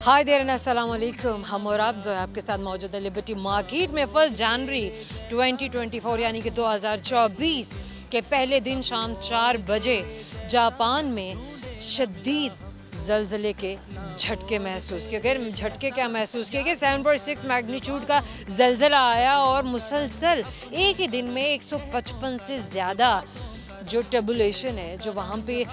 Hi there and अस्सलाम वालेकुम। हम और आप जो है आपके साथ मौजूद है लिबर्टी मार्केट में 1 जनवरी 2024 यानी कि 2024 के पहले दिन शाम 4 बजे जापान में शदीद ज़लज़ले के झटके महसूस किए गए। झटके क्या महसूस किए गए? 7.6 मैग्नीट्यूड का ज़लज़ला आया और मुसलसल एक ही दिन में 155 से ज़्यादा जो टर्बुलेशन है, जो वहाँ पे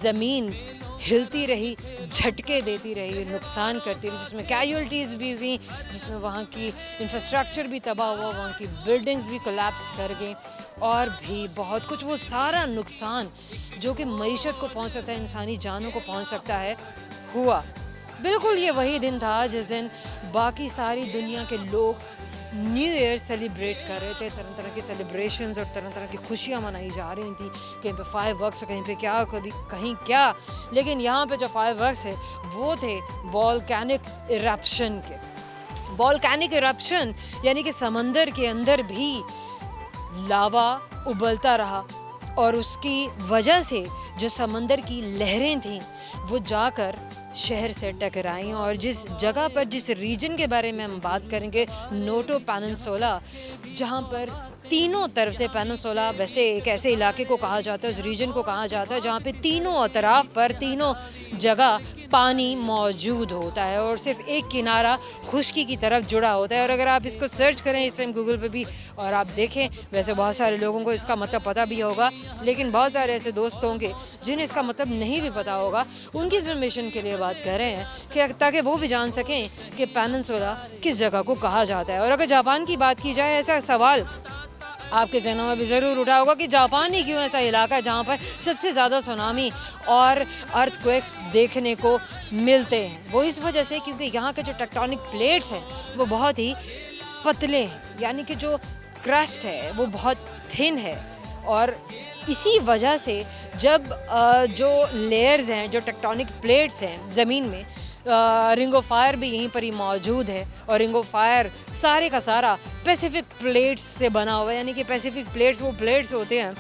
ज़मीन हिलती रही, झटके देती रही, नुकसान करती रही, जिसमें कैजुअल्टीज़ भी हुई, जिसमें वहाँ की इंफ्रास्ट्रक्चर भी तबाह हुआ, वहाँ की बिल्डिंग्स भी कोलैप्स कर गई और भी बहुत कुछ। वो सारा नुकसान जो कि मईशत को पहुँच सकता है, इंसानी जानों को पहुँच सकता है, हुआ। बिल्कुल ये वही दिन था जिस दिन बाकी सारी दुनिया के लोग न्यू ईयर सेलिब्रेट कर रहे थे। तरह तरह की सेलिब्रेशंस और तरह तरह की खुशियाँ मनाई जा रही थी। कहीं पे फायरवर्क्स, कहीं पे क्या, कभी कहीं क्या। लेकिन यहाँ पे जो फायरवर्क्स है वो थे वॉल्केनिक इरप्शन के। वॉल्केनिक इरप्शन यानी कि समंदर के अंदर भी लावा उबलता रहा और उसकी वजह से जो समंदर की लहरें थीं वो जाकर शहर से टकराईं। और जिस जगह पर, जिस रीजन के बारे में हम बात करेंगे, नोटो पेनिनसुला, जहाँ पर तीनों तरफ से, पेनिनसुला वैसे एक ऐसे इलाके को कहा जाता है, उस रीजन को कहा जाता है जहाँ पे तीनों अतराफ पर, तीनों जगह पानी मौजूद होता है और सिर्फ एक किनारा खुश्की की तरफ जुड़ा होता है। और अगर आप इसको सर्च करें इस टाइम गूगल पे भी और आप देखें, वैसे बहुत सारे लोगों को इसका मतलब पता भी होगा, लेकिन बहुत सारे ऐसे दोस्त होंगे जिन्हें इसका मतलब नहीं भी पता होगा। उनकी इन्फॉर्मेशन के लिए बात कर रहे हैं कि ताकि वो भी जान सकें कि पेनिनसुला किस जगह को कहा जाता है। और अगर जापान की बात की जाए, ऐसा सवाल आपके ज़हनों में भी ज़रूर उठा होगा कि जापान ही क्यों ऐसा इलाका है जहाँ पर सबसे ज़्यादा सुनामी और अर्थक्वेक्स देखने को मिलते हैं। वो इस वजह से क्योंकि यहाँ के जो टेक्टोनिक प्लेट्स हैं वो बहुत ही पतले हैं, यानी कि जो क्रस्ट है वो बहुत थिन है। और इसी वजह से जब जो लेयर्स हैं, जो टेक्टोनिक प्लेट्स हैं ज़मीन में, रिंग ऑफ फायर भी यहीं पर ही मौजूद है। और रिंग ऑफ फायर सारे का सारा पैसिफिक प्लेट्स से बना हुआ है, यानी कि पैसिफिक प्लेट्स वो प्लेट्स होते हैं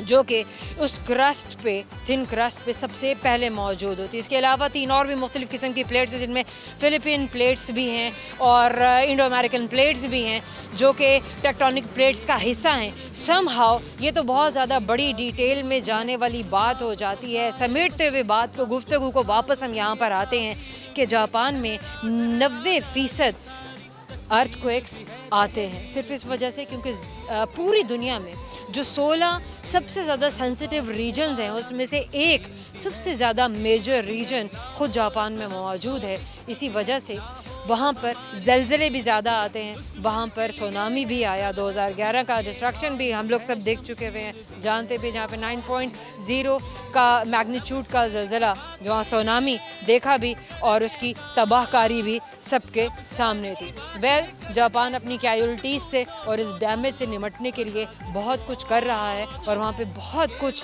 जो कि उस क्रस्ट पे, थिन क्रस्ट पे सबसे पहले मौजूद होती है। इसके अलावा 3 और भी मुख्तलिफ़ किस्म की प्लेट्स हैं, जिनमें फ़िलिपीन प्लेट्स भी हैं और इंडो अमेरिकन प्लेट्स भी हैं जो कि टेक्टोनिक प्लेट्स का हिस्सा हैं। समहाउ ये तो बहुत ज़्यादा बड़ी डिटेल में जाने वाली बात हो जाती है। समेटते हुए बात को, गुफ्तगू को वापस हम यहाँ पर आते हैं कि जापान में 90% अर्थक्वेक्स आते हैं सिर्फ इस वजह से क्योंकि पूरी दुनिया में जो 16 सबसे ज़्यादा सेंसिटिव रीजन्स हैं उसमें से एक सबसे ज़्यादा मेजर रीजन खुद जापान में मौजूद है। इसी वजह से वहाँ पर ज़लज़ले भी ज़्यादा आते हैं, वहाँ पर सुनामी भी आया 2011 का, डिस्ट्रक्शन भी हम लोग सब देख चुके हुए हैं, जानते भी, जहाँ पे 9.0 का मैग्नीट्यूड का ज़लज़ला, जहाँ सुनामी देखा भी और उसकी तबाहकारी भी सबके सामने थी। जापान अपनी कैजुअल्टीज़ से और इस डैमेज से निपटने के लिए बहुत कुछ कर रहा है और वहाँ पे बहुत कुछ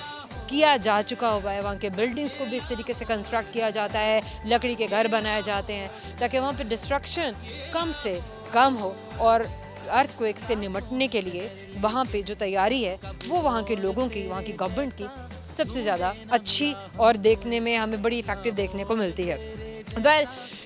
किया जा चुका हुआ है। वहाँ के बिल्डिंग्स को भी इस तरीके से कंस्ट्रक्ट किया जाता है, लकड़ी के घर बनाए जाते हैं ताकि वहाँ पे डिस्ट्रक्शन कम से कम हो। और अर्थक्वेक से निपटने के लिए वहाँ पे जो तैयारी है वो वहाँ के लोगों की, वहाँ की गवर्नमेंट की सबसे ज़्यादा अच्छी और देखने में हमें बड़ी इफ़ेक्टिव देखने को मिलती है।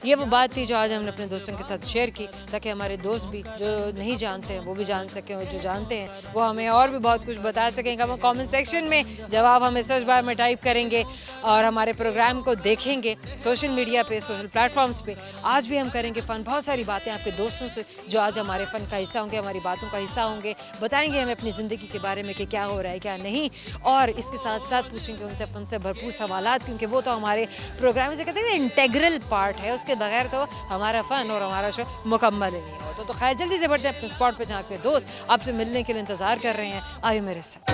ये वो बात थी जो आज हमने अपने दोस्तों के साथ शेयर की ताकि हमारे दोस्त भी जो नहीं जानते हैं वो भी जान सकें और जो जानते हैं वो हमें और भी बहुत कुछ बता सकेंगे। हम कमेंट सेक्शन में जवाब हमें सर्च बार में टाइप करेंगे और हमारे प्रोग्राम को देखेंगे सोशल मीडिया पे, सोशल प्लेटफॉर्म्स पे। आज भी हम करेंगे फ़न, बहुत सारी बातें आपके दोस्तों से जो आज हमारे फ़न का हिस्सा होंगे, हमारी बातों का हिस्सा होंगे, बताएंगे हमें अपनी ज़िंदगी के बारे में कि क्या हो रहा है क्या नहीं। और इसके साथ साथ पूछेंगे उनसे फ़न से भरपूर सवालात, क्योंकि वो तो हमारे प्रोग्राम से कहते हैं इंटेग्रल पार्ट है, उसके बगैर तो हमारा फ़न और हमारा शो मुकम्मल ही नहीं होता। तो खैर जल्दी से बढ़ते हैं अपने स्पॉट पे जहाँ पे दोस्त आपसे मिलने के लिए इंतज़ार कर रहे हैं। आइए मेरे साथ।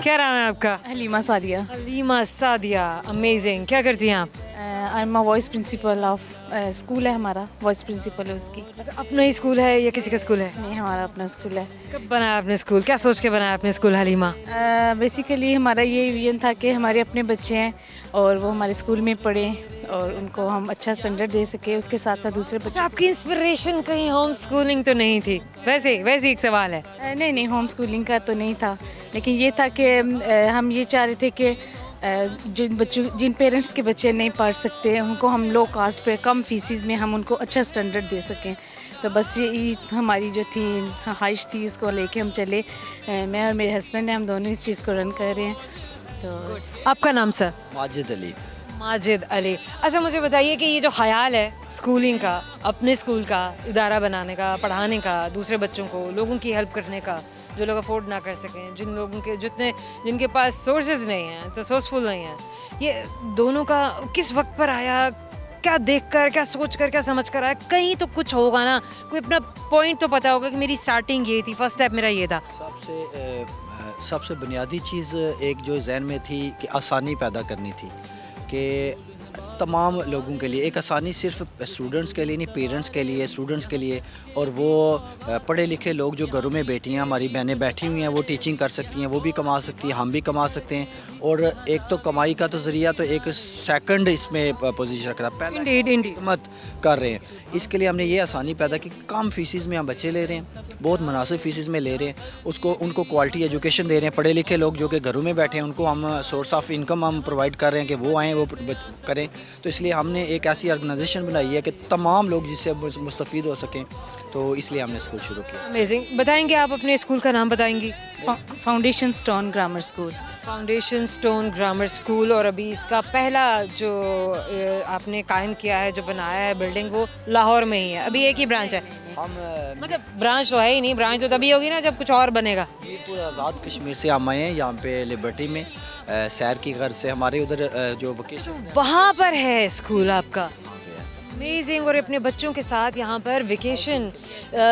क्या नाम है आपका? हलीमा सादिया। हलीमा सादिया, अमेजिंग। क्या करती हैं आप? I am a voice principle of school है हमारा, वाइस प्रिंसिपल है उसकी। अच्छा, अपना ही स्कूल है या किसी का स्कूल है? नहीं, हमारा अपना स्कूल है। कब बनाया आपने स्कूल, क्या सोच के बनाया आपने स्कूल हलीमा? बेसिकली हमारा ये विजन था कि हमारे अपने बच्चे हैं और वो हमारे स्कूल में पढ़ें और उनको हम अच्छा स्टैंडर्ड दे सके, उसके साथ साथ दूसरे अच्छा, बच्चे। आपकी इंस्पिरेशन कहीं होम स्कूलिंग तो नहीं थी? वैसे वैसे एक सवाल है। नहीं नहीं, होम स्कूलिंग का तो नहीं था, लेकिन ये था कि हम ये चाह रहे थे कि जिन पेरेंट्स के बच्चे नहीं पढ़ सकते उनको हम लो कास्ट पे कम फीसिस में हम उनको अच्छा स्टैंडर्ड दे सकें। तो बस ये हमारी जो थी ख्वाहिश थी, उसको लेके हम चले। मैं और मेरे हस्बैंड ने, हम दोनों इस चीज़ को रन कर रहे हैं। तो आपका नाम सर? माजिद अली। माजिद अली। अच्छा, मुझे बताइए कि ये जो ख्याल है स्कूलिंग का, अपने स्कूल का इदारा बनाने का, पढ़ाने का, दूसरे बच्चों को, लोगों की हेल्प करने का, जो लोग अफोर्ड ना कर सकें, जिन लोगों के जिनके पास सोर्सेज नहीं हैं, तो सोर्सफुल नहीं हैं, ये दोनों का किस वक्त पर आया? क्या देखकर, क्या सोचकर, क्या समझकर आया? कहीं तो कुछ होगा ना, कोई अपना पॉइंट तो पता होगा कि मेरी स्टार्टिंग ये थी, फर्स्ट स्टेप मेरा ये था। सबसे बुनियादी चीज़ एक जो जहन में थी कि आसानी पैदा करनी थी, कि तमाम लोगों के लिए एक आसानी, सिर्फ स्टूडेंट्स के लिए नहीं, पेरेंट्स के लिए, स्टूडेंट्स के लिए। और वो पढ़े लिखे लोग जो घरों में बैठी हैं, हमारी बहनें बैठी हुई हैं, वो टीचिंग कर सकती हैं, वो भी कमा सकती हैं, हम भी कमा सकते हैं। और एक तो कमाई का तो ज़रिया, तो एक सेकंड इसमें पोजीशन रखा था, पहले हिकमत कर रहे हैं। इसके लिए हमने ये आसानी पैदा की, कम फीसिस में हम बच्चे ले रहे हैं, बहुत मुनासिब फीसिस में ले रहे हैं, उनको क्वालिटी एजुकेशन दे रहे हैं। पढ़े लिखे लोग जो कि घरों में बैठे हैं, उनको हम सोर्स ऑफ इनकम हम प्रोवाइड कर रहे हैं कि वो आएँ, वो करें। तो इसलिए हमने एक ऐसी ऑर्गेनाइजेशन बनाई है कि तमाम लोग जिससे मुस्तफ़ीद हो सकें, तो इसलिए हमने स्कूल शुरू किया। अमेजिंग। बताएंगे आप अपने स्कूल का नाम बताएंगी? Foundation stone grammar school. Foundation stone grammar school. और अभी इसका पहला जो आपने कायम किया है, जो बनाया है बिल्डिंग, वो लाहौर में ही है। अभी एक ही ब्रांच है? हम मतलब ब्रांच तो है ही नहीं, ब्रांच तो तभी होगी ना जब कुछ और बनेगा। मीरपुर आज़ाद कश्मीर से हम आए हैं यहाँ पे लिबर्टी में, सैर की गर्ज से। हमारे उधर जो वेकेशन वहाँ पर है स्कूल आपका? अमेजिंग। और अपने बच्चों के साथ यहाँ पर वेकेशन,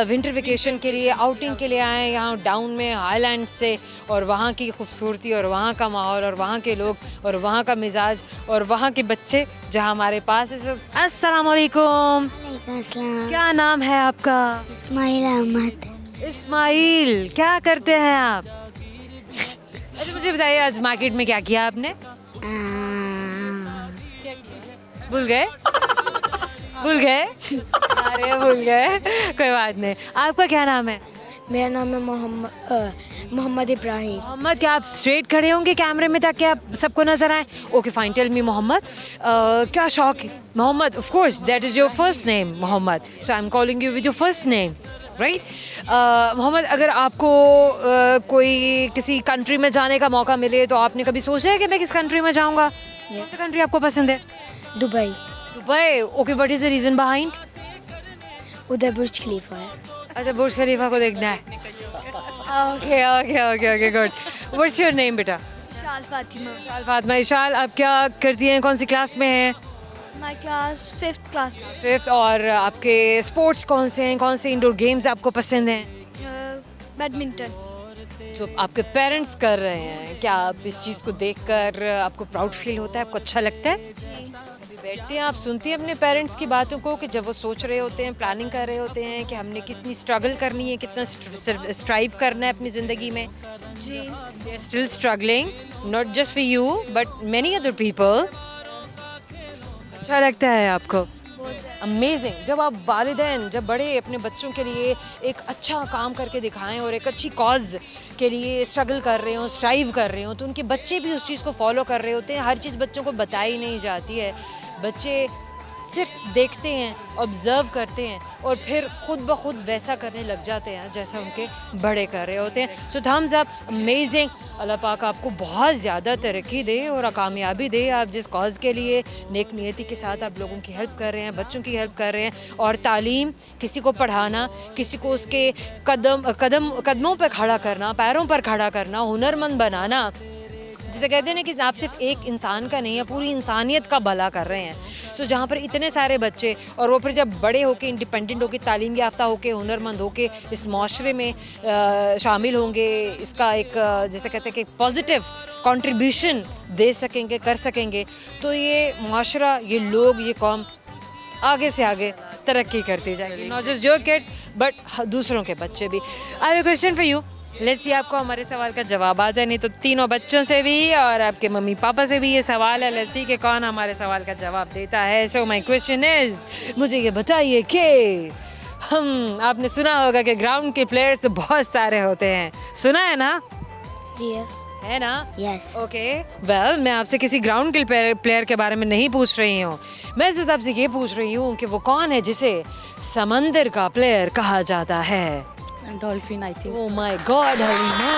विंटर वेकेशन के लिए, आउटिंग के लिए आए यहाँ डाउन में, हाईलैंड से। और वहाँ की खूबसूरती और वहाँ का माहौल और वहाँ के लोग और वहाँ का मिजाज और वहाँ के बच्चे जहाँ हमारे पास इस वक्त। अस्सलाम वालेकुम। अस्सलाम। क्या नाम है आपका? इस्माइल अहमद। इस्माइल, क्या करते हैं आप? अच्छा, मुझे बताइए आज मार्केट में क्या किया आपने? भूल गए? भूल गए? अरे भूल गए, कोई बात नहीं। आपका क्या नाम है? मेरा नाम है मोहम्मद इब्राहिम। मोहम्मद, क्या आप स्ट्रेट खड़े होंगे कैमरे में ताकि आप सबको नजर आए? Okay fine, tell me Mohammed, क्या शौक है? Mohammed, of course that is your first name Mohammed, so I am calling you with your first name, right? Mohammed, अगर आपको कोई किसी कंट्री में जाने का मौका मिले तो आपने कभी सोचा है कि मैं किस कंट्री में जाऊँगा? कौन सी कंट्री आपको पसंद है? Dubai. Dubai, okay, what is the reason behind? उधर बुर्ज खलीफा है। अच्छा, बुर्ज खलीफा को देखना है। Okay okay okay okay, good. What's your name बेटा? शाल फातिमा। इशाल फातिमा। इशाल, आप क्या करती हैं, कौन सी क्लास में हैं? My class 5th class. 5th। और आपके स्पोर्ट्स कौन से हैं, कौन से इंडोर गेम्स आपको पसंद हैं? बैडमिंटन। जो आपके पेरेंट्स कर रहे हैं, क्या आप इस चीज़ को देखकर आपको प्राउड फील होता है, आपको अच्छा लगता है? कभी बैठते हैं, आप सुनती हैं अपने पेरेंट्स की बातों को कि जब वो सोच रहे होते हैं, प्लानिंग कर रहे होते हैं कि हमने कितनी स्ट्रगल करनी है, कितना स्ट्राइव करना है अपनी ज़िंदगी में? जी। They are still struggling, not just for you, but many other people. अच्छा लगता है आपको? अमेजिंग। जब आप वालिदैन, जब बड़े अपने बच्चों के लिए एक अच्छा काम करके दिखाएं और एक अच्छी कॉज के लिए स्ट्रगल कर रहे हो, स्ट्राइव कर रहे हो, तो उनके बच्चे भी उस चीज़ को फॉलो कर रहे होते हैं। हर चीज़ बच्चों को बताई नहीं जाती है, बच्चे सिर्फ देखते हैं, ऑब्ज़र्व करते हैं और फिर खुद ब खुद वैसा करने लग जाते हैं जैसा उनके बड़े कर रहे होते हैं। So thumbs up, amazing. अल्लाह पाक आपको बहुत ज़्यादा तरक्की दे और कामयाबी दे। आप जिस कॉज़ के लिए नेक नियति के साथ आप लोगों की हेल्प कर रहे हैं, बच्चों की हेल्प कर रहे हैं। और तालीम, किसी को पढ़ाना, किसी को उसके कदमों पर खड़ा करना, पैरों पर खड़ा करना, हुनरमंद बनाना, जिसे कहते हैं ना कि आप सिर्फ एक इंसान का नहीं है, पूरी इंसानियत का भला कर रहे हैं। सो जहाँ पर इतने सारे बच्चे और वो फिर जब बड़े होके, इंडिपेंडेंट होके, तालीम याफ्ता होके, हुनरमंद होके इस माशरे में शामिल होंगे, इसका एक जैसे कहते हैं कि पॉजिटिव कंट्रीब्यूशन दे सकेंगे, कर सकेंगे, तो ये माशरा, ये लोग, ये कौम आगे से आगे तरक्की करती जाएगी, not just your kids but दूसरों के बच्चे भी। आई have a question for you, let's see आपको हमारे सवाल का जवाब आता है, नहीं तो तीनों बच्चों से भी और आपके मम्मी पापा से भी ये सवाल है, लेट्स सी कि कौन हमारे सवाल का जवाब देता है। सो माय क्वेश्चन इज, मुझे ये बताइए कि आपने सुना होगा कि ग्राउंड के प्लेयर्स बहुत सारे होते हैं, सुना है ना? जी यस है ना? यस ओके वेल, मैं आपसे किसी ग्राउंड के प्लेयर के बारे में नहीं पूछ रही हूँ, मैं सिर्फ आपसे ये पूछ रही हूँ कि वो कौन है जिसे समंदर का प्लेयर कहा जाता है। Dolphin I think. Oh my god Harima,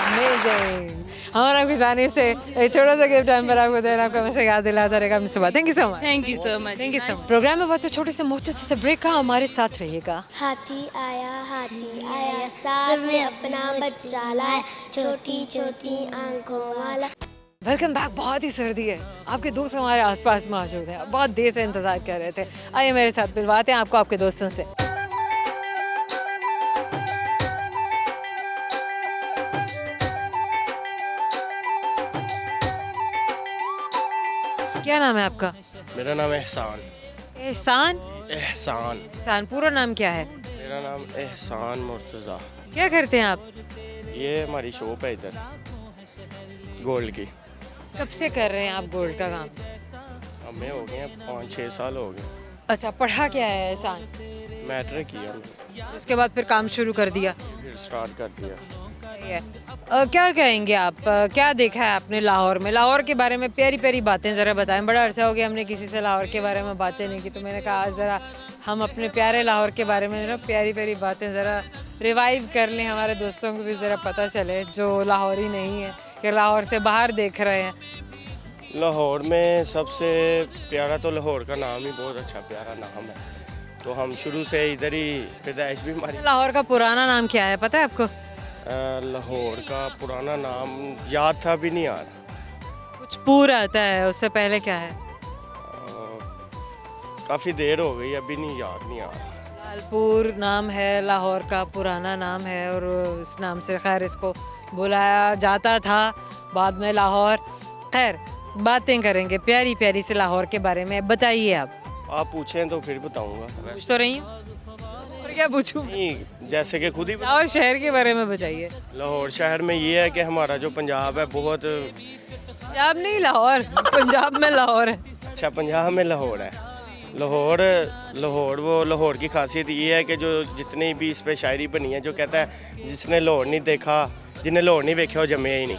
amazing. हमारा आपके जाने से एक छोटा सा गिफ्ट टाइम पर आपको देना, आपको हमेशा याद दिलाता रहेगा miss Subah. Thank you so much. Thank you so much. Thank you so much. Programme में बहुत छोटे से मुख्तसर से ब्रेक का, हमारे साथ रहिएगा। हाथी आया साथ में अपना बच्चा लाया, छोटी छोटी आंखों वाला। Welcome back. बहुत ही सर्दी है, आपके दोस्त हमारे आसपास मौजूद हैं, बहुत देर से इंतजार कर रहे थे। आइए मेरे साथ मिलवाते हैं आपको आपके दोस्तों से। क्या नाम है आपका? मेरा नाम एहसान। एहसान? एहसान। एहसान, पूरा नाम क्या है? मेरा नाम एहसान मुर्तज़ा। क्या करते हैं आप? ये हमारी शॉप है इधर गोल्ड की। कब से कर रहे हैं आप गोल्ड का काम? हमें हो गए 5-6 साल हो गए। अच्छा, पढ़ा क्या है एहसान? मैट्रिक किया हमने, उसके बाद फिर काम शुरू कर दिया। फिर स्टार्ट कर दिया। सही है। क्या कहेंगे आप, क्या देखा है आपने लाहौर में? लाहौर के बारे में प्यारी प्यारी बातें ज़रा बताएं। बड़ा अरसा हो गया हमने किसी से लाहौर के बारे में बातें नहीं की, तो मैंने कहा आज ज़रा हम अपने प्यारे लाहौर के बारे में ना प्यारी प्यारी बातें ज़रा रिवाइव कर लें, हमारे दोस्तों को भी ज़रा पता चले जो लाहौरी नहीं है, कि लाहौर से बाहर देख रहे हैं। लाहौर में सबसे प्यारा तो लाहौर का नाम ही बहुत अच्छा प्यारा नाम है, तो हम शुरू से इधर ही पैदाइश भी हमारी। लाहौर का पुराना नाम क्या है पता है आपको? लाहौर का पुराना नाम याद था, भी नहीं आ रहा। कुछ पूर आता है, उससे पहले क्या है? काफ़ी देर हो गई, अभी नहीं याद नहीं आ रहा। लालपुर नाम है लाहौर का, पुराना नाम है, और इस नाम से खैर इसको बुलाया जाता था बाद में लाहौर। खैर बातें करेंगे प्यारी प्यारी से लाहौर के बारे में। बताइए आप पूछें तो फिर बताऊंगा। पूछ तो रही हूँ, और क्या पूछूं? नहीं, जैसे कि खुद ही लाहौर शहर के बारे में बताइए। लाहौर शहर में ये है कि हमारा जो पंजाब है बहुत पंजाब नहीं, लाहौर। पंजाब में लाहौर है। अच्छा, पंजाब में लाहौर है। लाहौर की खासियत ये है कि जो जितनी भी इस पे शायरी बनी है, जो कहता है जिसने लाहौर नहीं देखा, जिन्हें लाहौर नहीं देखा वो जमे ही नहीं।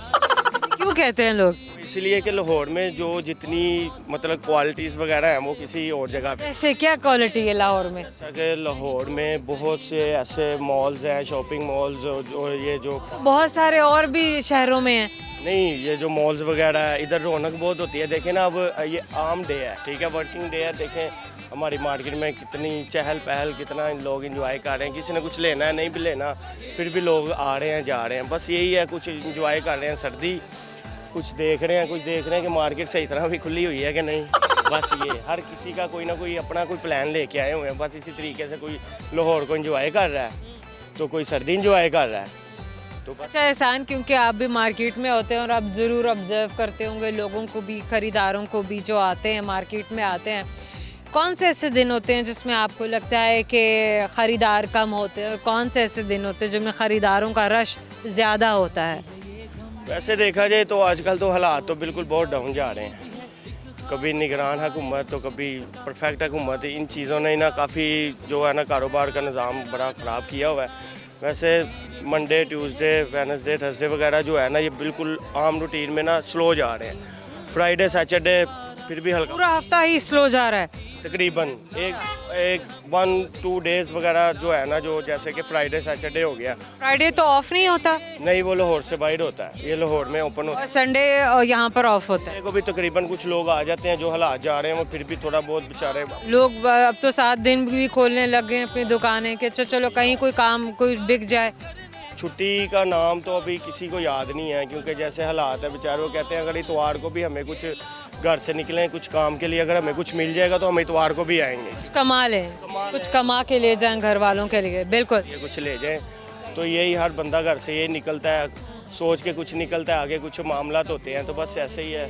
क्यों कहते हैं लोग? इसलिए कि लाहौर में जो जितनी मतलब क्वालिटीज़ वगैरह हैं वो किसी और जगह पे। ऐसे क्या क्वालिटी है लाहौर में? जैसा कि लाहौर में बहुत से ऐसे मॉल्स हैं, शॉपिंग मॉल्स, जो ये जो बहुत सारे और भी शहरों में हैं। नहीं, ये जो मॉल्स वगैरह है इधर रौनक बहुत होती है। देखें ना, अब ये आम डे है, ठीक है, वर्किंग डे है, देखें हमारी मार्केट में कितनी चहल पहल, कितना लोग इंजॉय कर रहे हैं। किसी ने कुछ लेना है, नहीं भी लेना फिर भी लोग आ रहे हैं जा रहे हैं। बस यही है, कुछ इंजॉय कर रहे हैं सर्दी, कुछ देख रहे हैं कि मार्केट सही तरह भी खुली हुई है कि नहीं। बस ये हर किसी का कोई ना कोई अपना कोई प्लान लेके आए हुए हैं। बस इसी तरीके से कोई लाहौर को इंजॉय कर रहा है तो कोई सर्दी इंजॉय कर रहा है। तो अच्छा एहसान, क्योंकि आप भी मार्केट में होते हैं और आप ज़रूर ऑब्जर्व करते होंगे लोगों को भी, ख़रीदारों को भी, जो आते हैं मार्केट में आते हैं, कौन से ऐसे दिन होते हैं जिसमें आपको लगता है कि ख़रीदार कम होते हैं, और कौन से ऐसे दिन होते हैं जिनमें ख़रीदारों का रश ज़्यादा होता है? वैसे देखा जाए तो आजकल तो हालात तो बिल्कुल बहुत डाउन जा रहे हैं। कभी निगरान हुकूमत तो कभी परफेक्ट हुकूमत, इन चीज़ों ने ना काफ़ी जो है ना कारोबार का निज़ाम बड़ा ख़राब किया हुआ है। वैसे मंडे, ट्यूसडे, वेडनेसडे, थर्सडे वगैरह जो है ना ये बिल्कुल आम रूटीन में ना स्लो जा रहे हैं। फ्राइडे, सैटरडे फिर भी हल्का, पूरा हफ्ता ही स्लो जा रहा है तकरीबन एक 1-2 डेज़ वगैरह जो है ना, जो जैसे कि फ्राइडे सैटरडे हो गया। फ्राइडे तो ऑफ नहीं होता? नहीं, वो लाहौर से बाहर होता है, ये लाहौर में ओपन होता और संडे यहाँ पर ऑफ होता है। है। को भी तकरीबन कुछ लोग आ जाते हैं जो हालात जा रहे हैं, वो फिर भी थोड़ा बहुत बेचारे। लोग अब तो 7 दिन भी खोलने लग गए अपनी दुकानें कि चलो कहीं कोई काम कोई बिक जाए। छुट्टी का नाम तो अभी किसी को याद नहीं है, क्योंकि जैसे हालात है बेचारे, वो कहते हैं अगर इतवार को भी हमें कुछ घर से निकलें कुछ काम के लिए, अगर हमें कुछ मिल जाएगा तो हम इतवार को भी आएंगे, कुछ कमा लें, कुछ कमा के ले जाएं घर वालों के लिए। बिल्कुल, ये कुछ ले जाएं। तो यही हर बंदा घर से ये निकलता है, सोच के कुछ निकलता है, आगे कुछ मामलात होते हैं, तो बस ऐसे ही है।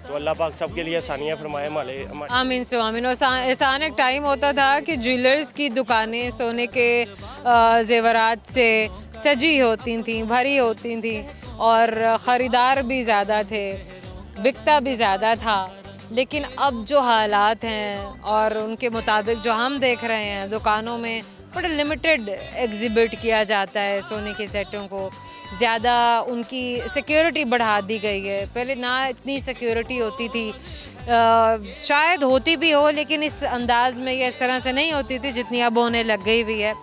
तो अल्लाह पाक सबके लिए आसानियाँ फरमाए हमारे आमीन सो आमीन। और ऐसा एक टाइम होता था कि ज्वेलर्स की दुकानें सोने के जेवरात से सजी होती थीं, भरी होती थीं और ख़रीदार भी ज़्यादा थे, बिकता भी ज़्यादा था। लेकिन अब जो हालात हैं और उनके मुताबिक जो हम देख रहे हैं, दुकानों में बड़ा लिमिटेड एग्जिबिट किया जाता है सोने के सेटों को, ज़्यादा उनकी सिक्योरिटी बढ़ा दी गई है। पहले ना इतनी सिक्योरिटी होती थी, शायद होती भी हो लेकिन इस अंदाज़ में या इस तरह से नहीं होती थी जितनी अब होने लग गई हुई है।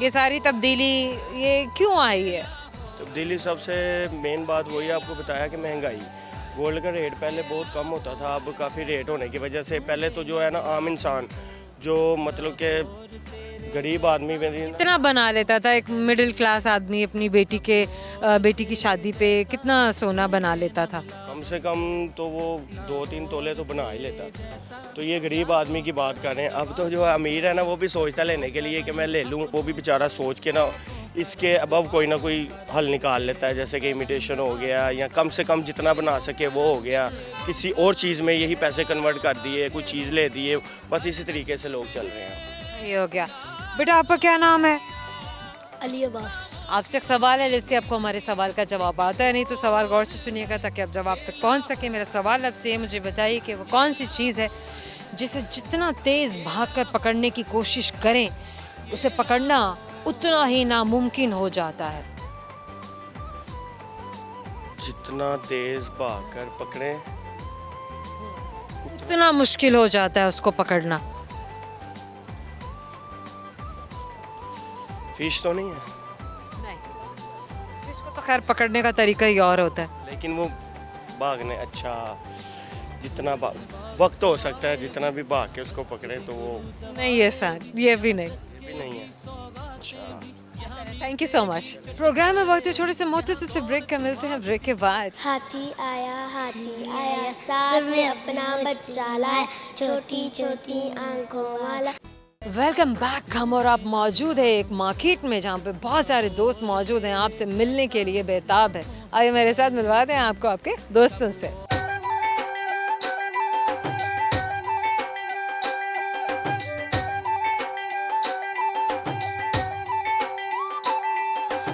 ये सारी तब्दीली ये क्यों आई है? तब्दीली सबसे मेन बात वही आपको बताया कि महंगाई। गोल्ड का रेट पहले बहुत कम होता था, अब काफ़ी रेट होने की वजह से पहले तो जो है ना आम इंसान जो मतलब कि गरीब आदमी कितना बना लेता था एक मिडिल क्लास आदमी अपनी बेटी की शादी पे कितना सोना बना लेता था? कम से कम तो वो 2-3 तोले तो बना ही लेता। तो ये गरीब आदमी की बात कर रहे हैं। अब तो जो अमीर है ना वो भी सोचता लेने के लिए कि मैं ले लूँ, वो भी बेचारा सोच के ना इसके अबव कोई ना कोई हल निकाल लेता है, जैसे कि इमिटेशन हो गया या कम से कम जितना बना सके वो हो गया, किसी और चीज़ में यही पैसे कन्वर्ट कर दिए, कोई चीज़ ले दिए, बस इसी तरीके से लोग चल रहे हैं। ये हो गया। बेटा आपका क्या नाम है? अली अब्बास। आपसे एक सवाल है जिससे आपको हमारे सवाल का जवाब आता है, नहीं तो सवाल गौर से सुनिएगा ताकि आप जवाब तक पहुंच सके। मेरा सवाल आपसे मुझे बताइए कि वो कौन सी चीज़ है जिसे जितना तेज़ भागकर पकड़ने की कोशिश करें उसे पकड़ना उतना ही नामुमकिन हो जाता है। जितना तेज़ भागकर पकड़े उतना मुश्किल हो जाता है उसको पकड़ना। फिश तो नहीं है, नहीं, इसको तो खैर पकड़ने का तरीका ही और होता है। लेकिन वो भागने अच्छा जितना वक्त हो सकता है जितना भी भाग के उसको पकड़े तो वो नहीं है सर, ये भी नहीं। भी नहीं है। अच्छा, thank you so much. Programme में वक्त है छोटे से मुख्तसर से ब्रेक का, मिलते हैं ब्रेक के बाद। हाथी आया साथ में अपना बच्चा लाया, छोटी छोटी आंखों वाला। Welcome back. हम और आप मौजूद है एक मार्केट में जहाँ पे बहुत सारे दोस्त मौजूद हैं, आपसे मिलने के लिए बेताब है। आइए मेरे साथ मिलवाते हैं आपको आपके दोस्तों से।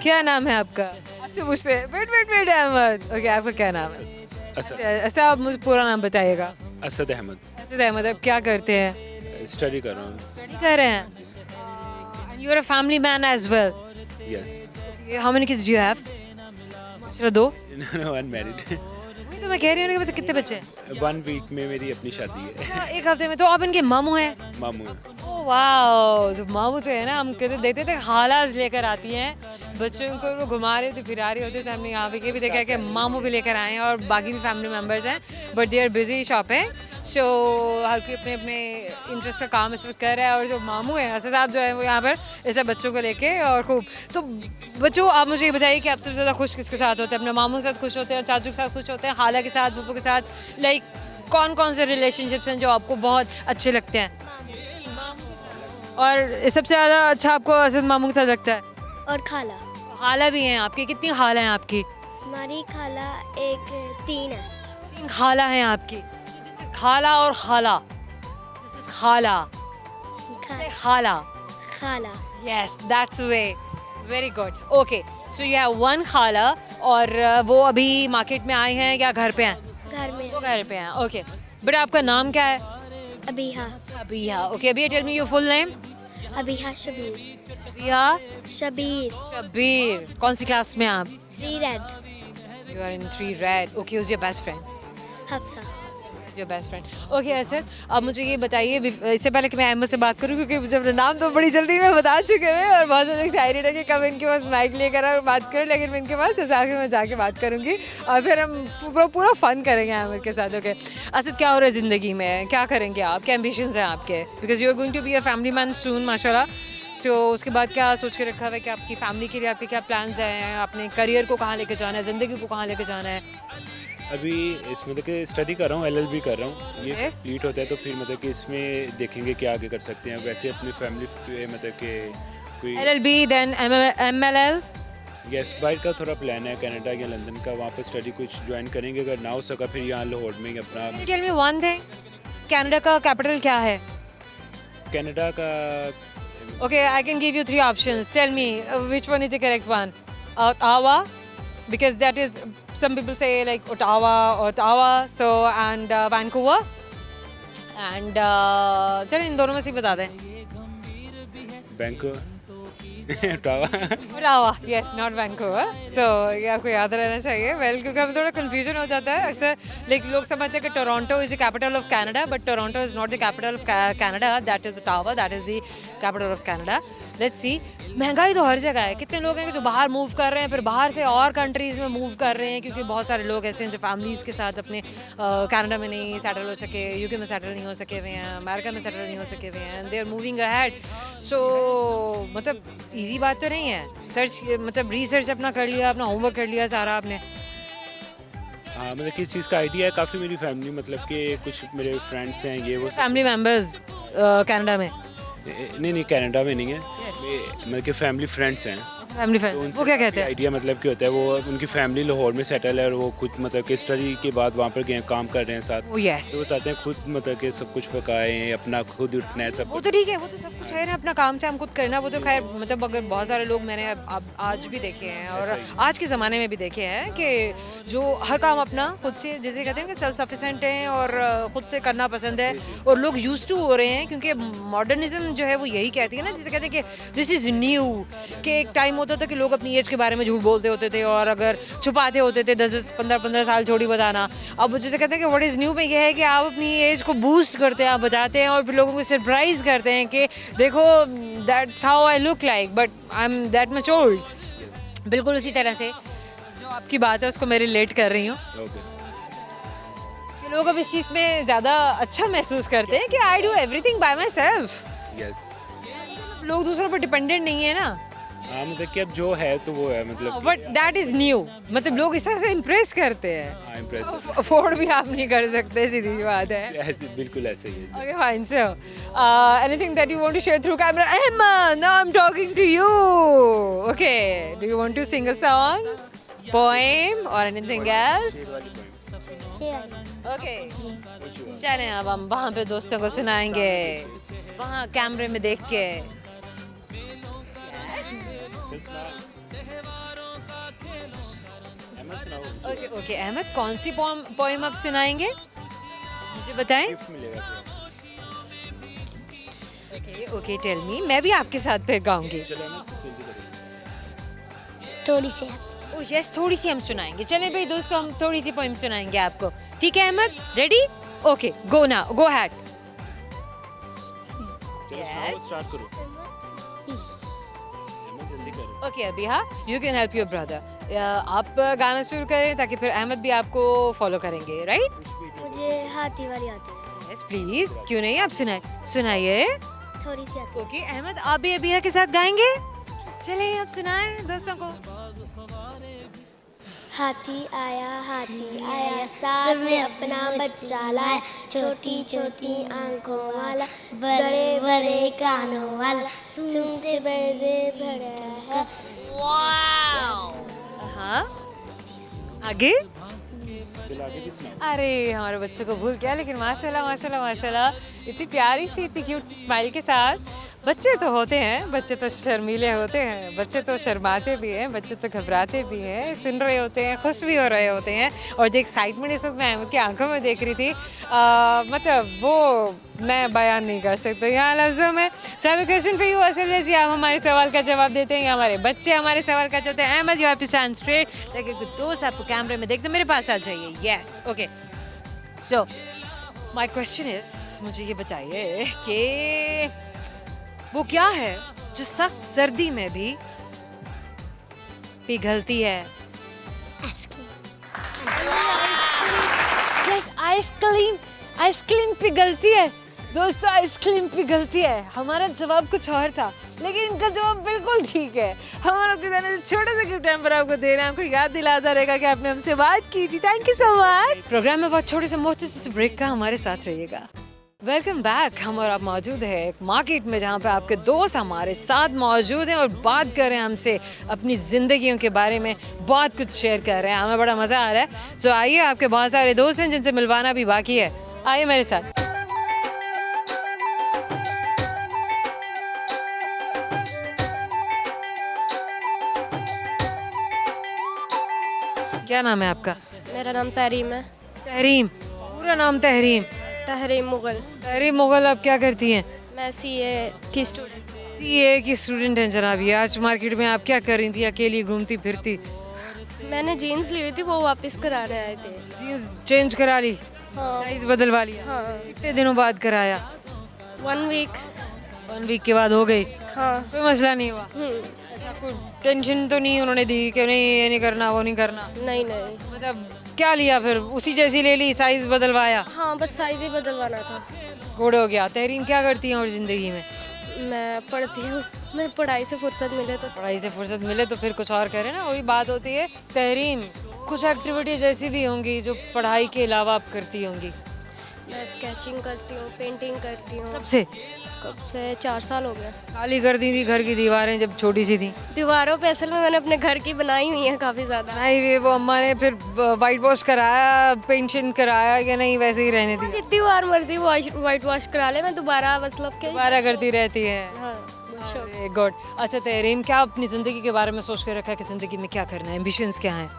क्या नाम है आपका? आपसे पूछते हैं। वेट अहमद। ओके, आपका क्या नाम है? ऐसा आप मुझे पूरा नाम बताइएगा। असद अहमद। असद अहमद। आप क्या करते हैं? स्टडी कर रहा हूँ। स्टडी कर रहे हैं। You are a family man as well. Yes. How many kids do you have? माशाल्लाह 2। अनमैरिड। तो मैं कह रही हूँ कि कितने बच्चे हैं? 1 वीक में मेरी अपनी शादी है। एक हफ्ते में। तो आप इनके मामू हैं? मामू। Oh wow. तो मामू जो है ना, हम कहते देखते थे खालाज लेकर आती हैं बच्चों को, वो घुमा रही होती, फिरा रही होती। तो हमने यहाँ पे भी देखा कि मामू भी लेकर आए हैं और बाकी भी फैमिली मेम्बर्स हैं, but they are busy shopping. So हर कोई अपने अपने इंटरेस्ट का काम इस वक्त कर रहा है। और जो मामू हैं असद साहब जो है वो यहाँ पर ऐसे बच्चों को लेके और खूब। तो बच्चों आप मुझे ये बताइए कि आप सबसे ज़्यादा खुश किसके साथ होते हैं? अपने मामू के साथ खुश होते हैं, चाचू के साथ खुश होते हैं, खाला के साथ, बुप्पू के साथ? लाइक कौन कौन से रिलेशनशिप्स हैं जो आपको बहुत अच्छे लगते हैं? और सबसे ज़्यादा अच्छा आपको असद मामू के साथ लगता है? और खाला। खाला भी हैं आपकी? कितनी खाला हैं आपकी? हमारी खाला 3 है। 3 खाला हैं आपकी? खाला और खाला। दिस इज खाला। खाला। खाला। Yes, that's way. Very good. Okay, so you have 1 खाला और वो अभी मार्केट में आए हैं या घर पे हैं? घर में। वो घर पे हैं। ओके, बेटा आपका नाम क्या है? Abiha. Abiya. Okay, Abiya tell me your full name. Abiha Shabbir. Abiya Shabbir. Shabbir. कौन सी क्लास में आप? 3 red. You are in 3 red. Okay, who's your best friend? Hafsa. Your best friend. Okay Asad, अब मुझे ये बताइए, इससे पहले कि मैं अहमद से बात करूं, क्योंकि मुझे अपना नाम तो बड़ी जल्दी में बता चुके हैं और बहुत ज़्यादा एक्साइटेड है कि कब इनके पास माइक लेकर और बात करूं, लेकिन मैं इनके पास सबसे आखिर में जाके बात करूंगी और फिर हम पूरा फन करेंगे अहमद के साथ। ओके असद, क्या हो रहा है ज़िंदगी में? क्या करेंगे आप? क्या एम्बिशंस हैं आपके? Because you are going to be a family man soon माशाल्लाह। सो उसके बाद क्या सोच के रखा हुआ है कि आपकी फैमिली के लिए आपके क्या प्लान्स हैं? अपने करियर को कहाँ लेके जाना है? ज़िंदगी को कहाँ लेके जाना है? अभी इसमें मतलब कि स्टडी कर रहा हूँ, LLB कर रहा हूँ। ये Okay. कंप्लीट होता है तो फिर मतलब कि इसमें देखेंगे क्या आगे कर सकते हैं। वैसे अपनी फैमिली मतलब कि कोई LLB then MLL यस, बाहर का थोड़ा प्लान है, कनाडा या लंदन का, वहाँ पर स्टडी कुछ ज्वाइन करेंगे, अगर ना हो सका फिर यहाँ लाहौर में ही अपना। Tell me one thing, Canada का कैपिटल क्या है? कनाडा का Okay, I can give you three options. Tell me which one is the correct one. Ottawa, because that is, some people say like Ottawa. So and Vancouver. And चलो इन दोनों में से ही बता दें. Bank Ottawa. Ottawa, yes, not Vancouver. So ये आपको याद रहना चाहिए. Well, क्योंकि हमें थोड़ा confusion हो जाता है अक्सर, लेकिन लोग समझते हैं कि Toronto is the capital of Canada, but Toronto is not the capital of Canada. That is Ottawa. That is the capital of Canada. Let's see. महंगाई तो हर जगह है. कितने लोग हैं कि जो बाहर मूव कर रहे हैं, फिर बाहर से और कंट्रीज में मूव कर रहे हैं, क्योंकि बहुत सारे लोग ऐसे हैं जो फैमिलीज के साथ अपने कनाडा में नहीं सेटल हो सके, यूके में सेटल नहीं हो सके हुए हैं, अमेरिका में सेटल नहीं हो सके हुए हैं. They are moving ahead. So मतलब इजी बात तो नहीं है. सर्च मतलब रिसर्च अपना कर लिया, अपना होमवर्क कर लिया सारा आपने. हाँ, मतलब किस चीज़ का आइडिया है, काफ़ी मेरी फैमिली मतलब कि कुछ मेरे फ्रेंड्स हैं, ये वो फैमिली मेंबर्स कनाडा में? नहीं कनाडा में नहीं है, मतलब कि फैमिली फ्रेंड्स हैं. फैमिली तो फ्रेंड उनसे वो क्या कहते हैं? आइडिया मतलब क्या होता है, वो उनकी फैमिली लाहौर में सेटल है और वो खुद मतलब कि स्टडी के बाद वहाँ पर गए काम कर रहे हैं साथ. वो यस, तो बताते हैं खुद मतलब कि सब कुछ पकाएं, अपना खुद उठना है सब वो कुछ. तो ठीक है, वो तो सब कुछ है ना, अपना काम से हम खुद करना. वो तो खैर मतलब अगर बहुत सारे लोग मैंने अब आज भी देखे हैं और आज के ज़माने में भी देखे हैं कि जो हर काम अपना खुद से, जैसे कहते हैं कि सेल्फ सफिशेंट हैं और खुद से करना पसंद है, और लोग यूज टू हो रहे हैं, क्योंकि मॉडर्निज्म जो है वो यही कहती है ना, जिसे कहते हैं कि दिस इज़ न्यू. कि एक टाइम होता था कि लोग अपनी एज के बारे में झूठ बोलते होते थे और अगर छुपाते होते थे 10-15 साल छोड़ी बताना. अब जैसे कहते हैं कि व्हाट इज़ न्यू में यह है कि आप अपनी एज को बूस्ट करते हैं, आप बताते हैं और फिर लोगों को सरप्राइज करते हैं कि देखो that's how I look like, but I am that much old. बिल्कुल उसी तरह से जो आपकी बात है उसको मैं रिलेट कर रही हूँ ओके. कि लोग अब इस चीज़ में ज़्यादा अच्छा महसूस करते हैं कि I do everything by my self. Yes. लोग दूसरों पर डिपेंडेंट नहीं है ना. हाँ, मतलब कि अब जो है तो वो है, मतलब बट दैट इज़ न्यू. मतलब लोग इस तरह से इम्प्रेस करते हैं. हाँ, इम्प्रेसिव. अफोर्ड भी आप नहीं कर सकते, सीधी सी बात है. ऐसे बिल्कुल ऐसे ही है. Okay, fine. So, anything that you want to share through camera? Emma, now I'm talking to you. Okay. Do you want to sing a song, poem, or anything else? Okay. चलें अब हम वहाँ पे दोस्तों को सुनाएंगे, वहाँ कैमरे में देख के. ओके ओके अहमद, कौन सी पोएम आप सुनाएंगे मुझे बताएं. गिफ्ट मिलेगा. Okay okay tell me. मैं भी आपके साथ फिर गाऊंगी. चलो ना, जल्दी करो. थोड़ी सी ओह यस, थोड़ी सी हम सुनाएंगे. चलें भाई दोस्तों, हम थोड़ी सी पोएम सुनाएंगे आपको. ठीक है अहमद, रेडी? ओके, गो ना, गो हैड. चलो Yes. स्टार्ट करो. जल्दी करो. ओके अभी, हाँ, you can help your brother. आप गाना शुरू करें ताकि फिर अहमद भी आपको फॉलो करेंगे, राइट? मुझे हाथी वाली आती है, यस प्लीज, क्यों नहीं, आप सुनाइए. थोड़ी सी आती ओके अहमद, आप भी अभी के साथ गाएंगे. चलिए आप सुनाएं दोस्तों को. हाथी आया साथ में अपना बच्चा लाया, छोटी छोटी आंखों वाला, बड़े बड़े कानों वाला, सुन से बड़े बड़ा है. हाँ, आगे. चलो आगे भी सुनाओ. अरे हमारे बच्चों को भूल गया, लेकिन माशाल्लाह माशाल्लाह माशाल्लाह इतनी प्यारी सी, इतनी क्यूट सी स्माइल के साथ. बच्चे तो होते हैं, बच्चे तो शर्मीले होते हैं, बच्चे तो शर्माते भी हैं, बच्चे तो घबराते भी हैं, सुन रहे होते हैं, खुश भी हो रहे होते हैं. और जो एक्साइटमेंट इस वक्त मैं अहमद की आंखों में देख रही थी, मतलब वो मैं बयान नहीं कर सकती यहाँ लफ्ज़ों में. So I have a question for you. असल में आप हमारे सवाल का जवाब देते हैं या हमारे बच्चे हमारे सवाल का जवाब देते हैं? Ahmad, you have to stand straight ताकि कोई दोस्त आपको कैमरे में देखते मेरे पास आ जाइए. Yes okay. So my question is, मुझे ये बताइए कि वो क्या है जो सख्त सर्दी में भी पिघलती है? Yes, ice cream. आइसक्रीम पिघलती है दोस्तों, आइसक्रीम पिघलती है. हमारा जवाब कुछ और था, लेकिन इनका जवाब बिल्कुल ठीक है. हम लोग के छोटा सा गिफ्ट पर आपको दे रहे हैं, आपको याद दिलाता रहेगा कि आपने हमसे बात की थी. Thank you so much. Programme में बहुत छोटे से मोहते से ब्रेक का हमारे साथ रहिएगा. Welcome back. हम और आप मौजूद है एक मार्केट में जहाँ पे आपके दोस्त हमारे साथ मौजूद हैं और बात कर रहे हैं हमसे अपनी ज़िंदगियों के बारे में, बहुत कुछ शेयर कर रहे हैं। हमें बड़ा मज़ा आ रहा है। सो आइए, आपके बहुत सारे दोस्त हैं जिनसे मिलवाना भी बाकी है, आइए मेरे साथ। क्या नाम है आपका? मेरा नाम तहरीम है। तहरीम, पूरा नाम तहरीम? तहरीम मुगल। तहरीम मुगल, आप क्या करती हैं? मैं सीए की स्टूडेंट। सीए की स्टूडेंट हैं जनाब। ये आज मार्केट में आप क्या कर रही थी, अकेली घूमती फिरती? मैंने जीन्स ली हुई थी, वो वापस कराने आए थे। जीन्स चेंज करा ली, हाँ। साइज बदलवा लिया? हाँ। कितने दिनों बाद कराया? 1 वीक। 1 वीक के बाद हो गई? हाँ। कोई मसला नहीं हुआ? अच्छा, आपको टेंशन तो नहीं उन्होंने दी कि नहीं ये नहीं करना वो नहीं करना? नहीं नहीं। मतलब क्या लिया फिर, उसी जैसी ले ली, साइज बदलवाया? हाँ, बस साइज ही बदलवाना था। गुड हो गया। तहरीम क्या करती हैं और ज़िंदगी में? मैं पढ़ती हूँ। मैं पढ़ाई से फुर्सत मिले तो। पढ़ाई से फुर्सत मिले तो फिर कुछ और करें ना, वही बात होती है। तहरीम, कुछ एक्टिविटीज़ ऐसी भी होंगी जो पढ़ाई के अलावा आप करती होंगी? मैं स्केचिंग करती हूँ, पेंटिंग करती हूँ। कब से? कब से? 4 साल हो गए। खाली कर दी थी घर की दीवारें जब छोटी सी थी? दीवारों पे असल में मैंने अपने घर की बनाई हुई है काफ़ी ज़्यादा। नहीं, वो अम्मा ने फिर वाइट वॉश कराया, पेंशन कराया कि नहीं वैसे ही रहने दी? जितनी बार मर्जी वाइट वॉश करा ले, मैं दोबारा मतलब के। दोबारा करती रहती है? हाँ, बस शौक। अरे गुड। अच्छा तहरीम, क्या अपनी ज़िंदगी के बारे में सोच के रखा है कि ज़िंदगी में क्या करना है, एम्बिशंस क्या हैं?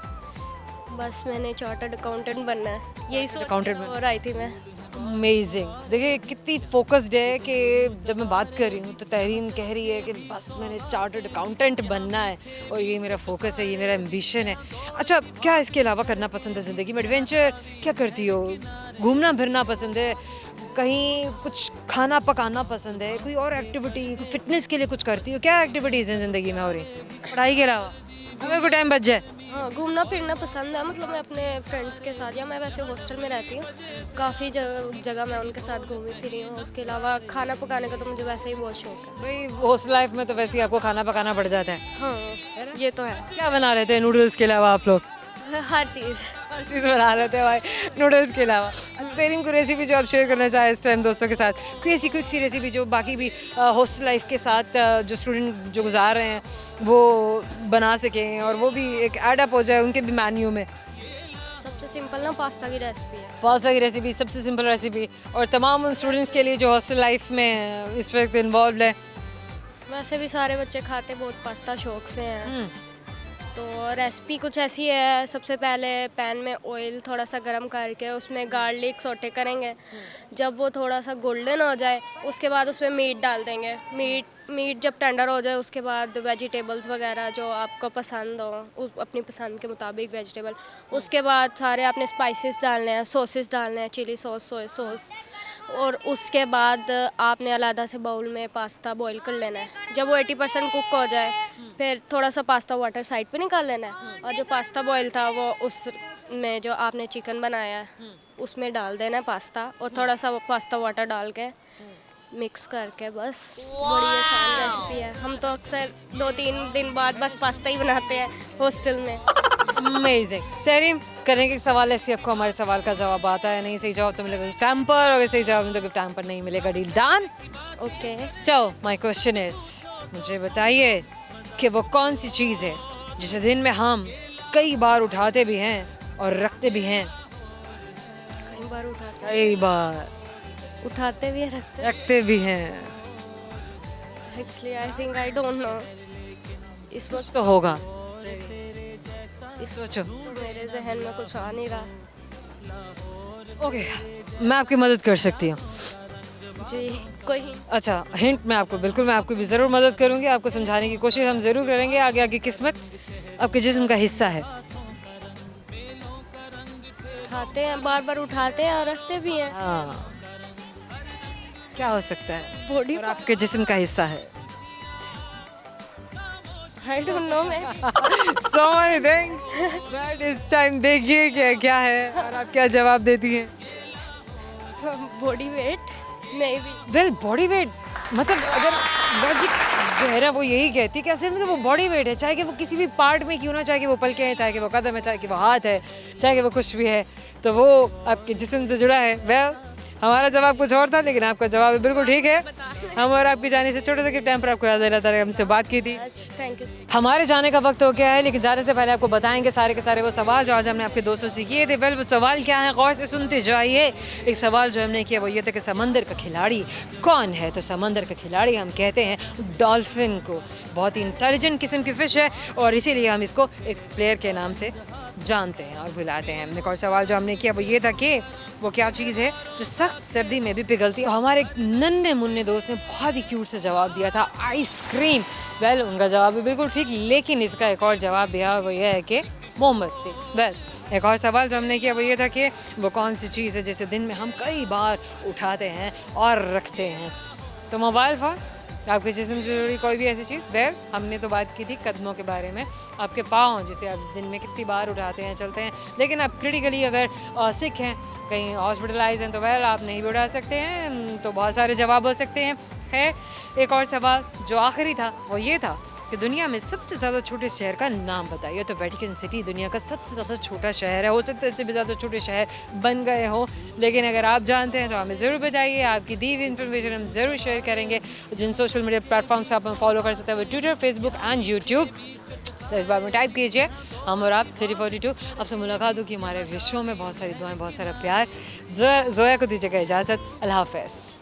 बस मैंने चार्टर्ड अकाउंटेंट बनना है, यही सोच accountant के और आई थी मैं। अमेजिंग। देखिए कितनी फोकस्ड है कि जब मैं बात कर रही हूँ तो तहरीम कह रही है कि बस मैंने चार्टर्ड अकाउंटेंट बनना है और ये मेरा फोकस है, ये मेरा एम्बिशन है। अच्छा, क्या इसके अलावा करना पसंद है ज़िंदगी में? एडवेंचर क्या करती हो? घूमना फिरना पसंद है? कहीं कुछ खाना पकाना पसंद है? कोई और एक्टिविटी, फिटनेस के लिए कुछ करती हो? क्या एक्टिविटीज़ हैं ज़िंदगी में हो रही पढ़ाई के अलावा, अगर कोई टाइम बच जाए? हाँ, घूमना फिरना पसंद है। मतलब मैं अपने फ्रेंड्स के साथ, या मैं वैसे हॉस्टल में रहती हूँ, काफ़ी जगह मैं उनके साथ घूमी फिरी हूँ। उसके अलावा खाना पकाने का तो मुझे वैसे ही बहुत शौक है। भाई हॉस्टल लाइफ में तो वैसे ही आपको खाना पकाना पड़ जाता है। हाँ, ये तो है। क्या बना रहे थे नूडल्स के अलावा आप लोग? हर चीज़। हर चीज़ बना लेते हैं भाई नूडल्स के अलावा। अच्छा तहरीम, कोई रेसिपी जो आप शेयर करना चाहें इस टाइम दोस्तों के साथ, कोई ऐसी क्विक सी रेसिपी जो बाकी भी हॉस्टल लाइफ के साथ जो स्टूडेंट जो गुजार रहे हैं वो बना सकें और वो भी एक ऐड अप हो जाए उनके भी मेन्यू में? सबसे सिंपल ना पास्ता की रेसिपी है। पास्ता की रेसिपी सबसे सिंपल रेसिपी, और तमाम उन स्टूडेंट्स के लिए जो हॉस्टल लाइफ में इस वक्त इन्वॉल्व है? वैसे भी सारे बच्चे खाते बहुत पास्ता शौक से हैं। तो रेसिपी कुछ ऐसी है, सबसे पहले पैन में ऑयल थोड़ा सा गर्म करके उसमें गार्लिक सौटे करेंगे। जब वो थोड़ा सा गोल्डन हो जाए उसके बाद उसमें मीट डाल देंगे। मीट जब टेंडर हो जाए उसके बाद वेजिटेबल्स वगैरह जो आपको पसंद हो, अपनी पसंद के मुताबिक वेजिटेबल। उसके बाद सारे आपने स्पाइसेस डालने हैं, सॉसेस डालने हैं, चिली सॉस, सोया सॉस। और उसके बाद आपने अलग से बाउल में पास्ता बॉईल कर लेना है। जब वो 80% कुक हो जाए फिर थोड़ा सा पास्ता वाटर साइड पे निकाल लेना है, और जो पास्ता बॉईल था वो उस में जो आपने चिकन बनाया है उसमें डाल देना है पास्ता, और थोड़ा सा पास्ता वाटर डाल के मिक्स करके बस। बड़ी आसान रेसिपी है। हम तो अक्सर 2-3 दिन बाद बस पास्ता ही बनाते हैं हॉस्टल में। अमेजिंग। तहरीम, करने के सवाल ऐसे आपको हमारे सवाल का जवाब आता है, नहीं सही जवाब तो मिलेगा गिफ्ट हैम्पर, और सही जवाब में तो गिफ्ट हैम्पर नहीं मिलेगा। Deal done? Okay. So my question is, मुझे बताइए कि वो कौन सी चीज़ है जिसे दिन में हम कई बार उठाते भी हैं और रखते भी हैं? कई बार कई बार उठाते भी रखते भी हैं। Actually I think I don't know. इस कुछ वक्त तो होगा, इस सोचो। तो मेरे जहन में कुछ आ नहीं रहा। ओके, मैं आपकी मदद कर सकती हूँ। जी, कोई अच्छा हिंट, मैं आपको भी ज़रूर मदद करूँगी, आपको समझाने की कोशिश हम ज़रूर करेंगे। आगे आगे किस्मत आपके जिस्म का हिस्सा है। उठाते हैं, बार बार उठाते हैं और रखते भी हैं। हाँ, क्या हो सकता है बॉडी और आपके जिस्म का हिस्सा है? आई डोंट नो मैं। So many things, but इस टाइम देखिए क्या है और आप क्या जवाब देती हैं? Body weight may be. Well body weight, मतलब अगर लॉजिक जो है ना वो यही कहती है कि असल में तो वो बॉडी वेट है, चाहे कि वो किसी भी पार्ट में क्यों ना, चाहे कि वो पलके हैं, चाहे कि वो कदम है, चाहे कि वो हाथ है, चाहे कि वो कुछ भी है, तो वो आपके जिस्म से जुड़ा है। वेल हमारा जवाब कुछ और था, लेकिन आपका जवाब बिल्कुल ठीक है। हम और आपकी जाने से छोटे से गिफ्ट टाइम पर आपको याद दिलाता रहे, हमसे बात की थी। Thank you. हमारे जाने का वक्त हो गया है, लेकिन जाने से पहले आपको बताएंगे सारे के सारे वो सवाल जो आज हमने आपके दोस्तों से किए थे। वेल, वो सवाल क्या है, गौर से सुनते जाइए। एक सवाल जो हमने किया वो ये था कि समंदर का खिलाड़ी कौन है? तो समंदर का खिलाड़ी हम कहते हैं डॉल्फिन को। बहुत ही इंटेलिजेंट किस्म की फ़िश है और इसीलिए हम इसको एक प्लेयर के नाम से जानते हैं और बुलाते हैं। एक और सवाल जो हमने किया वो ये था कि वो क्या चीज़ है जो सख्त सर्दी में भी पिघलती है? हमारे नन्हे मुन्ने दोस्त ने बहुत ही क्यूट से जवाब दिया था, आइसक्रीम। वेल, उनका जवाब भी बिल्कुल ठीक, लेकिन इसका एक और जवाब भी है, वो ये है कि मोमबत्ती। वेल, एक और सवाल जो हमने किया वो ये था कि वो कौन सी चीज़ है जिसे दिन में हम कई बार उठाते हैं और रखते हैं? तो मोबाइल फ़ोन, आपके जिस्म से जुड़ी कोई भी ऐसी चीज़। वेल, हमने तो बात की थी कदमों के बारे में, आपके पाँव जिसे आप दिन में कितनी बार उठाते हैं, चलते हैं। लेकिन आप क्रिटिकली अगर सिक हैं, कहीं हॉस्पिटलाइज हैं, तो वेल आप नहीं भी उठा सकते हैं। तो बहुत सारे जवाब हो सकते हैं। है एक और सवाल जो आखिरी था वो ये था कि दुनिया में सबसे ज़्यादा छोटे शहर का नाम बताइए। तो वेटिकन सिटी दुनिया का सबसे ज़्यादा छोटा शहर है। हो सकता है इससे भी ज़्यादा छोटे शहर बन गए हो, लेकिन अगर आप जानते हैं तो हमें ज़रूर बताइए। आपकी दी हुई इन्फॉर्मेशन हम ज़रूर शेयर करेंगे। जिन सोशल मीडिया प्लेटफॉर्म्स आप हमें फॉलो कर सकते हैं वो Twitter, Facebook and YouTube. Search bar में टाइप कीजिए हम और आप सिटी 42। आपसे मुलाकात होगी हमारे विषयों में। बहुत सारी दुआएं, बहुत सारा प्यार। जोया को दीजिएगा इजाज़त। अल्लाह हाफ़िज़।